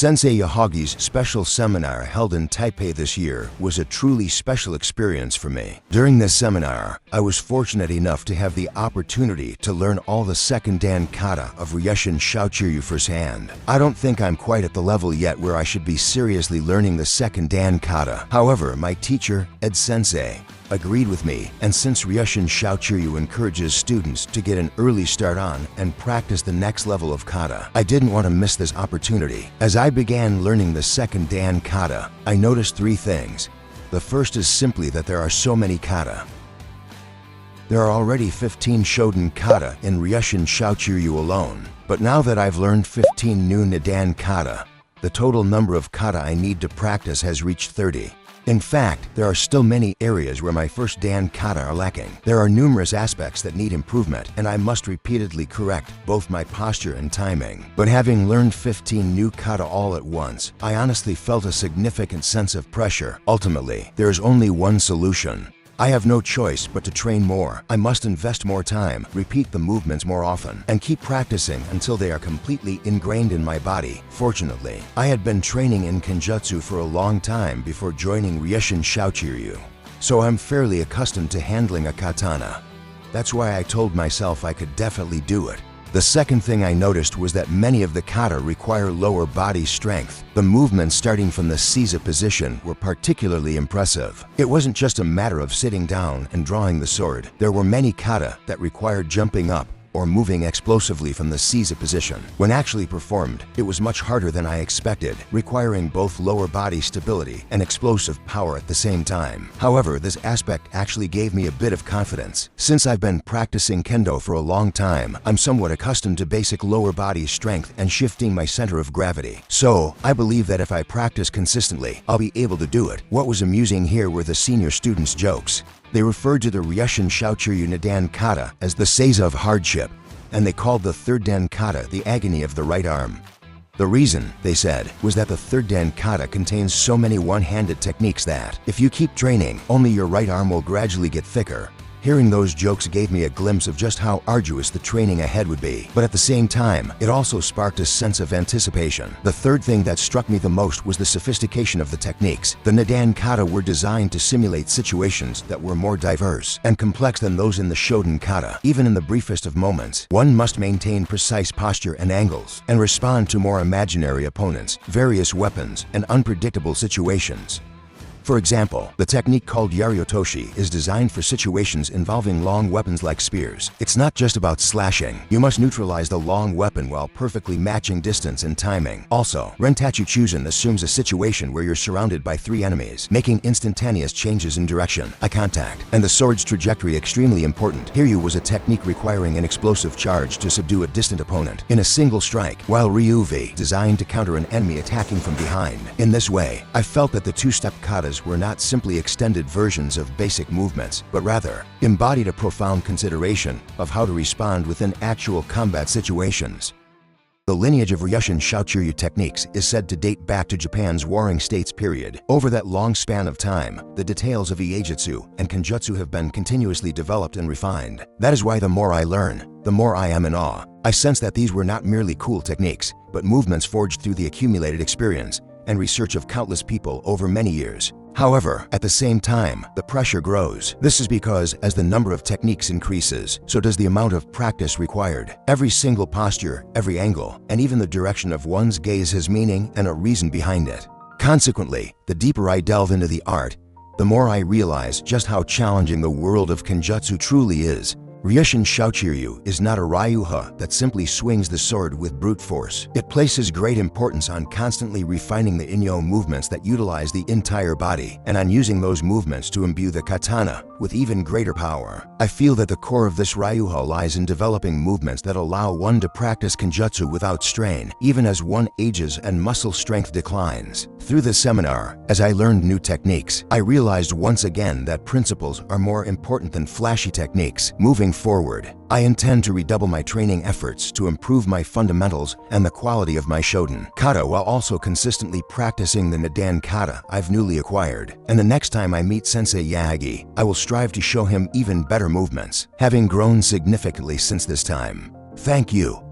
Sensei Yahagi's special seminar held in Taipei this year was a truly special experience for me. During this seminar, I was fortunate enough to have the opportunity to learn all the second Dan kata of Ryushin Shouchi Ryu firsthand. I don't think I'm quite at the level yet where I should be seriously learning the second Dan kata. However, my teacher, Ed Sensei, agreed with me, and since Ryushin Shouchi Ryu encourages students to get an early start on and practice the next level of kata, I didn't want to miss this opportunity. As I began learning the second Dan kata, I noticed three things. The first is simply that there are so many kata. There are already 15 Shoden kata in Ryushin Shouchi Ryu alone, but now that I've learned 15 new Nidan kata, the total number of kata I need to practice has reached 30. In fact, there are still many areas where my first Dan kata are lacking. There are numerous aspects that need improvement, and I must repeatedly correct both my posture and timing. But having learned 15 new kata all at once, I honestly felt a significant sense of pressure. Ultimately, there is only one solution. I have no choice but to train more. I must invest more time, repeat the movements more often, and keep practicing until they are completely ingrained in my body. Fortunately, I had been training in kenjutsu for a long time before joining Ryushin Shouchi Ryu, so I'm fairly accustomed to handling a katana. That's why I told myself I could definitely do it. The second thing I noticed was that many of the kata require lower body strength. The movements starting from the seiza position were particularly impressive. It wasn't just a matter of sitting down and drawing the sword. There were many kata that required jumping up or moving explosively from the seiza position. When actually performed, it was much harder than I expected, requiring both lower body stability and explosive power at the same time. However, this aspect actually gave me a bit of confidence. Since I've been practicing kendo for a long time, I'm somewhat accustomed to basic lower body strength and shifting my center of gravity. So, I believe that if I practice consistently, I'll be able to do it. What was amusing here were the senior students' jokes. They referred to the Ryushin Shouchi Ryu Nidan kata as the seiza of hardship, and they called the third Dan kata the agony of the right arm. The reason, they said, was that the third Dan kata contains so many one-handed techniques that, if you keep training, only your right arm will gradually get thicker. Hearing those jokes gave me a glimpse of just how arduous the training ahead would be, but at the same time, it also sparked a sense of anticipation. The third thing that struck me the most was the sophistication of the techniques. The Nidan kata were designed to simulate situations that were more diverse and complex than those in the Shoden kata. Even in the briefest of moments, one must maintain precise posture and angles and respond to more imaginary opponents, various weapons, and unpredictable situations. For example, the technique called Yaryotoshi is designed for situations involving long weapons like spears. It's not just about slashing. You must neutralize the long weapon while perfectly matching distance and timing. Also, Rentachu Chuzen assumes a situation where you're surrounded by three enemies, making instantaneous changes in direction, eye contact, and the sword's trajectory extremely important. Hiryu was a technique requiring an explosive charge to subdue a distant opponent in a single strike, while Ryuvi designed to counter an enemy attacking from behind. In this way, I felt that the two-step katas were not simply extended versions of basic movements, but rather embodied a profound consideration of how to respond within actual combat situations. The lineage of Ryushin Shouchi Ryu techniques is said to date back to Japan's Warring States period. Over that long span of time, the details of iaido and kenjutsu have been continuously developed and refined. That is why the more I learn, the more I am in awe. I sense that these were not merely cool techniques, but movements forged through the accumulated experience and research of countless people over many years. However, at the same time, the pressure grows. This is because as the number of techniques increases, so does the amount of practice required. Every single posture, every angle, and even the direction of one's gaze has meaning and a reason behind it. Consequently, the deeper I delve into the art, the more I realize just how challenging the world of kenjutsu truly is. Ryushin Shouchi Ryu is not a Ryuha that simply swings the sword with brute force. It places great importance on constantly refining the inyo movements that utilize the entire body, and on using those movements to imbue the katana with even greater power. I feel that the core of this Ryuha lies in developing movements that allow one to practice kenjutsu without strain, even as one ages and muscle strength declines. Through this seminar, as I learned new techniques, I realized once again that principles are more important than flashy techniques. Moving forward, I intend to redouble my training efforts to improve my fundamentals and the quality of my Shoden kata while also consistently practicing the Nidan kata I've newly acquired. And the next time I meet Sensei Yagi, I will strive to show him even better movements, having grown significantly since this time. Thank you.